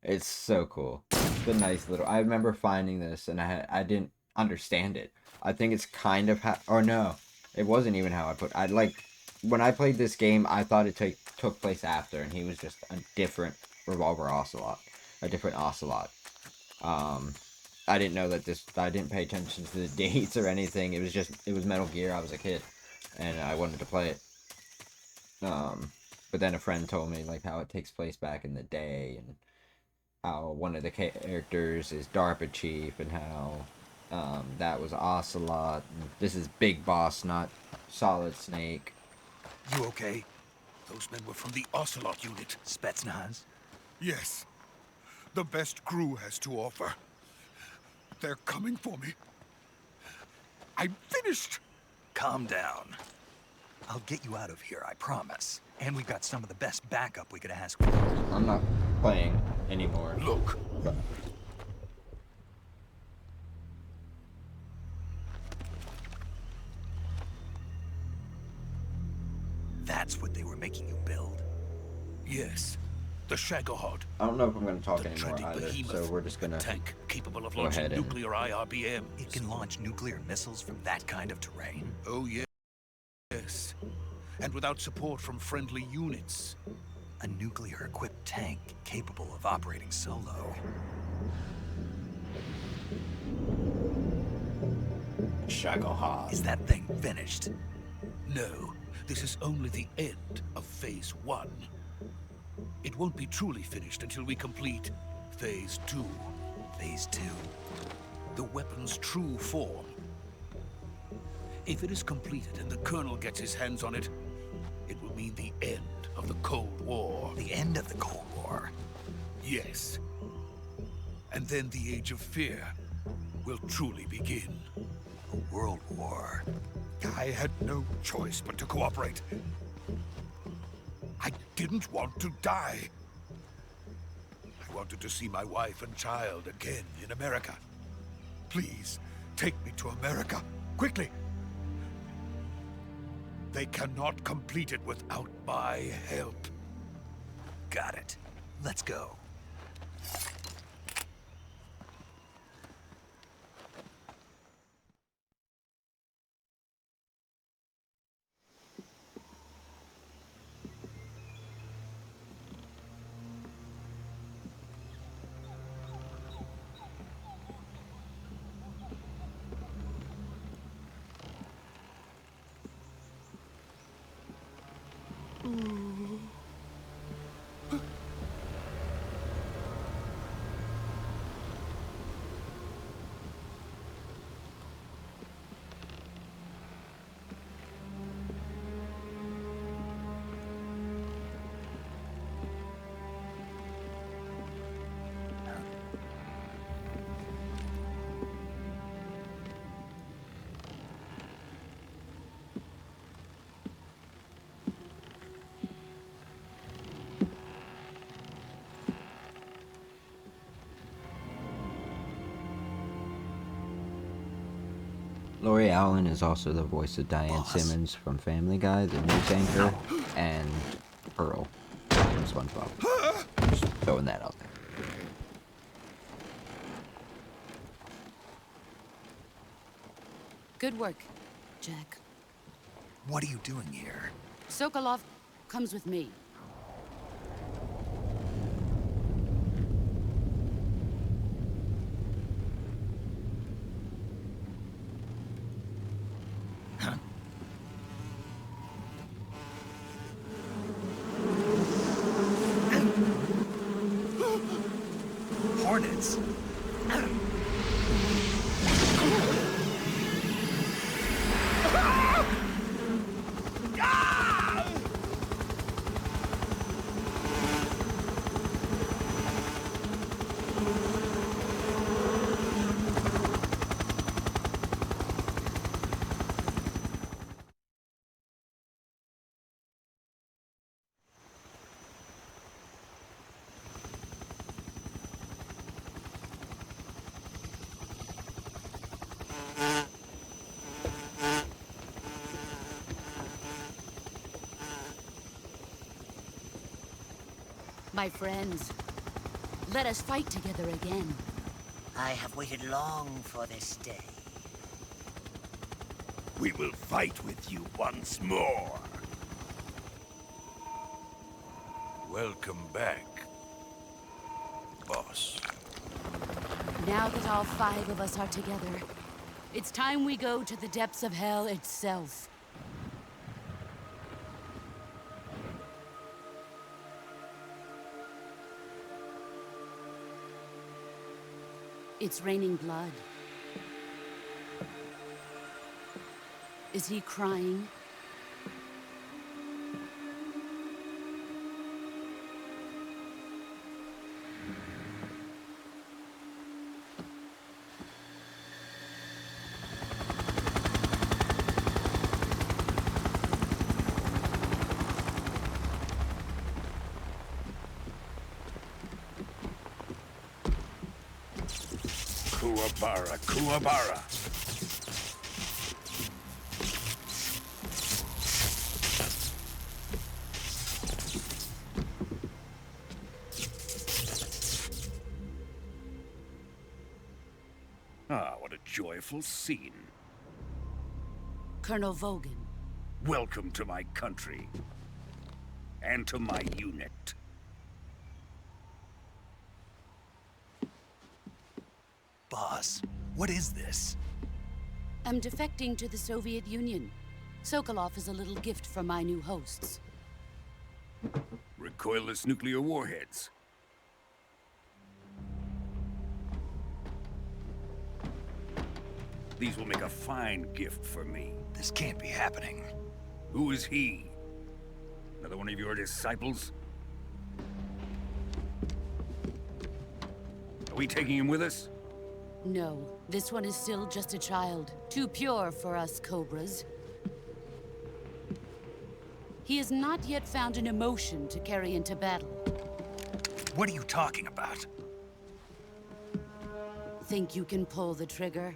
It's so cool. It's a nice little. I remember finding this, and I didn't understand it. I think it's kind of how, or no, it wasn't even how I put. I like when I played this game, I thought it took place after, and he was just a different Revolver Ocelot, a different Ocelot. I didn't know that this. I didn't pay attention to the dates or anything. It was Metal Gear. I was a kid, and I wanted to play it. But then a friend told me like how it takes place back in the day, and how one of the characters is DARPA chief, and how that was Ocelot. And this is Big Boss, not Solid Snake. You okay? Those men were from the Ocelot unit. Spetsnaz? Yes. The best crew has to offer. They're coming for me. I'm finished. Calm down. I'll get you out of here, I promise. And we've got some of the best backup we could ask for. I'm not playing anymore. Look. That's what they were making you build? Yes. The Shagohod. I don't know if I'm going to talk The anymore trendy either, behemoth. so we're just going A to tank capable of go launching ahead and- nuclear IRBM. It can launch nuclear missiles from that kind of terrain? Oh, yes. And without support from friendly units. A nuclear-equipped tank capable of operating solo. Shagohod. Is that thing finished? No, this is only the end of Phase 1. It won't be truly finished until we complete Phase 2. Phase 2? The weapon's true form. If it is completed and the Colonel gets his hands on it, it will mean the end of the Cold War. The end of the Cold War? Yes. And then the Age of Fear will truly begin. A world war? I had no choice but to cooperate. I didn't want to die. I wanted to see my wife and child again in America. Please, take me to America, quickly. They cannot complete it without my help. Got it. Let's go. Lori Allen is also the voice of Diane Simmons from Family Guy, the news anchor, and Pearl from SpongeBob. Just throwing that out there. Good work, Jack. What are you doing here? Sokolov comes with me. Hornets? My friends, let us fight together again. I have waited long for this day. We will fight with you once more. Welcome back, boss. Now that all 5 of us are together, it's time we go to the depths of hell itself. It's raining blood. Is he crying? Kuwabara, Kuwabara. Ah, what a joyful scene. Colonel Vogan. Welcome to my country. And to my unit. Boss, what is this? I'm defecting to the Soviet Union. Sokolov is a little gift from my new hosts. Recoilless nuclear warheads. These will make a fine gift for me. This can't be happening. Who is he? Another one of your disciples? Are we taking him with us? No, this one is still just a child. Too pure for us Cobras. He has not yet found an emotion to carry into battle. What are you talking about? Think you can pull the trigger?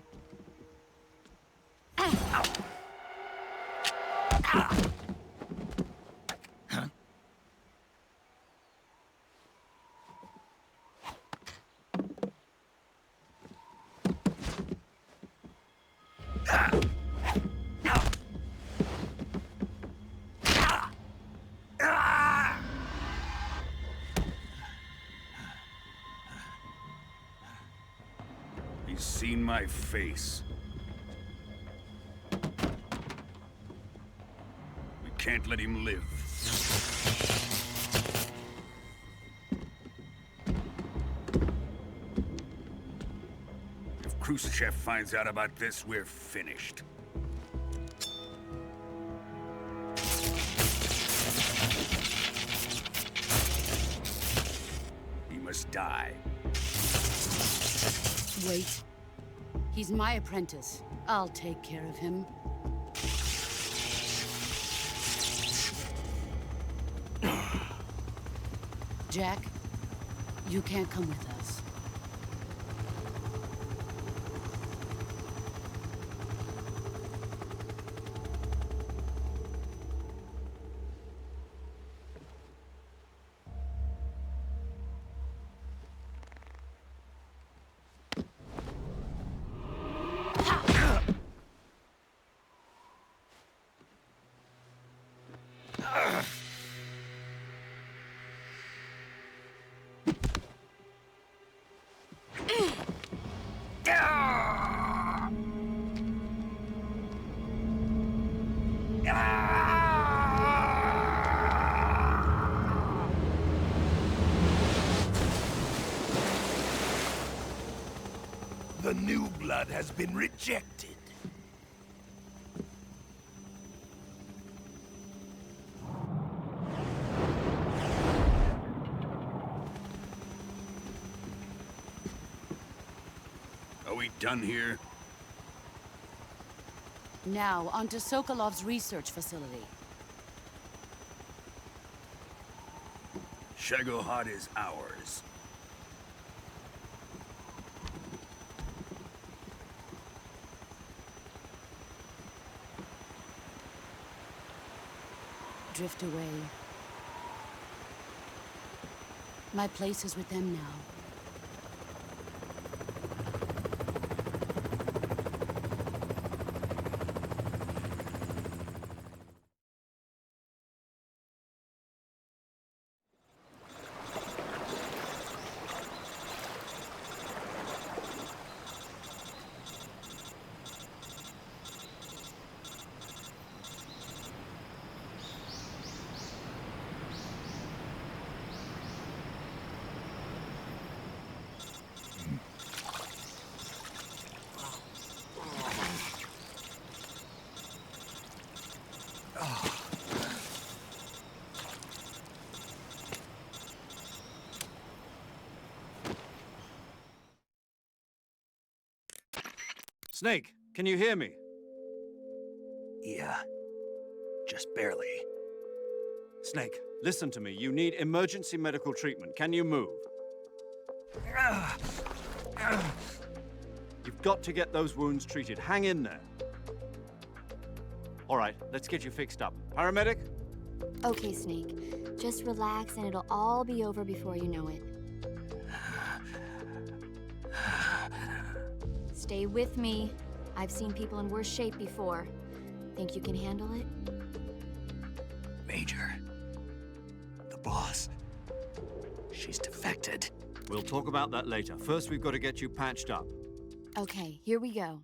He's seen my face. We can't let him live. If Khrushchev finds out about this, we're finished. He must die. Wait. He's my apprentice. I'll take care of him. Jack, you can't come with us. The new blood has been rejected. Are we done here? Now, on to Sokolov's research facility. Shagohod is ours. Drift away. My place is with them now. Snake, can you hear me? Yeah. Just barely. Snake, listen to me. You need emergency medical treatment. Can you move? You've got to get those wounds treated. Hang in there. All right, let's get you fixed up. Paramedic? Okay, Snake. Just relax and it'll all be over before you know it. Stay with me. I've seen people in worse shape before. Think you can handle it? Major. The boss. She's defected. We'll talk about that later. First, we've got to get you patched up. Okay, here we go.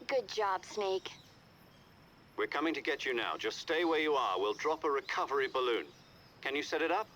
Good job, Snake. We're coming to get you now. Just stay where you are. We'll drop a recovery balloon. Can you set it up?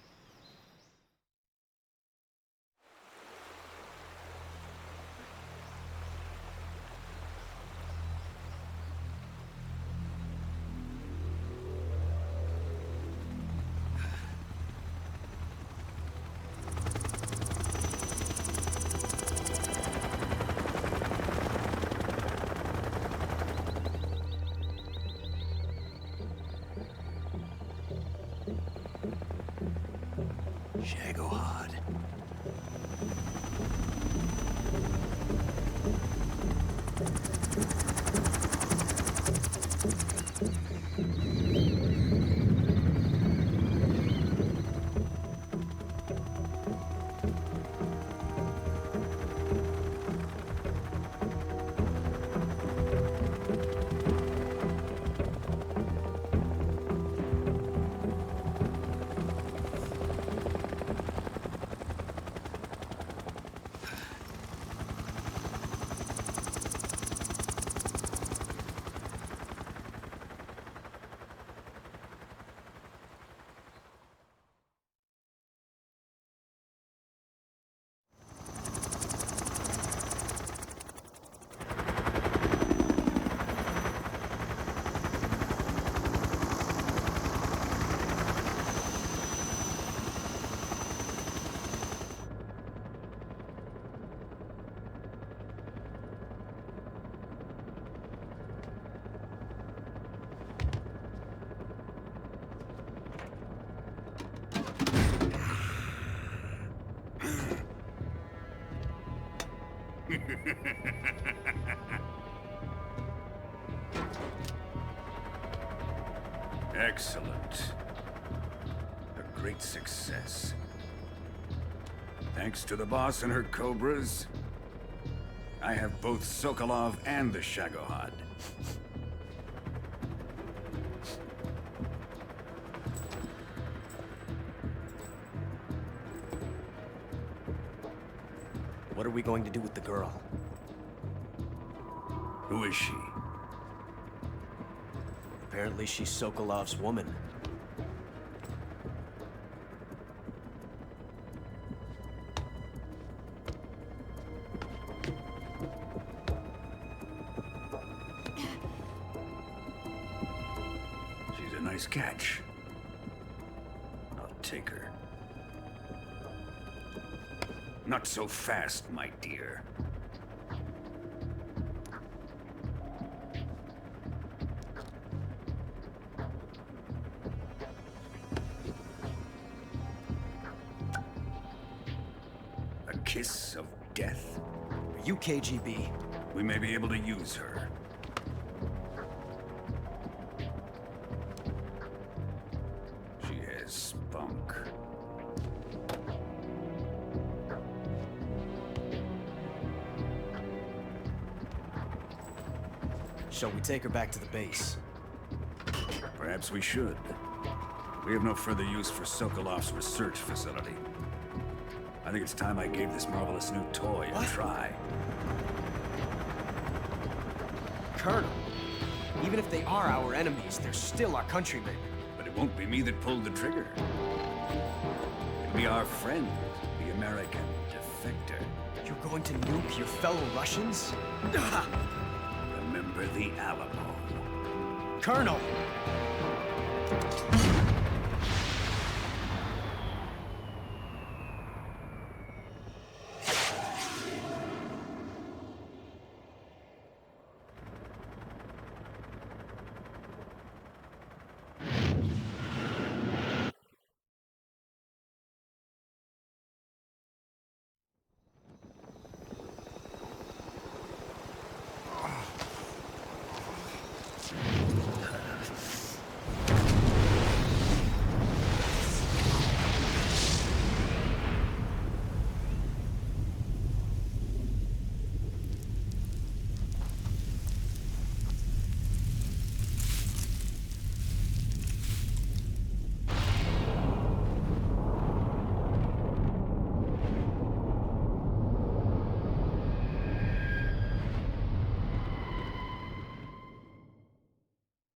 Excellent. A great success. Thanks to the boss and her cobras, I have both Sokolov and the Shagohod. What are we going to do with the girl? Who is she? Apparently she's Sokolov's woman. She's a nice catch. I'll take her. Not so fast, my dear. A kiss of death? Are you KGB? We may be able to use her. She has spunk. Shall we take her back to the base? Perhaps we should. We have no further use for Sokolov's research facility. I think it's time I gave this marvelous new toy a try. Colonel, even if they are our enemies, they're still our countrymen. But it won't be me that pulled the trigger. It'll be our friend, the American defector. You're going to nuke your fellow Russians? Remember the Alamo. Colonel!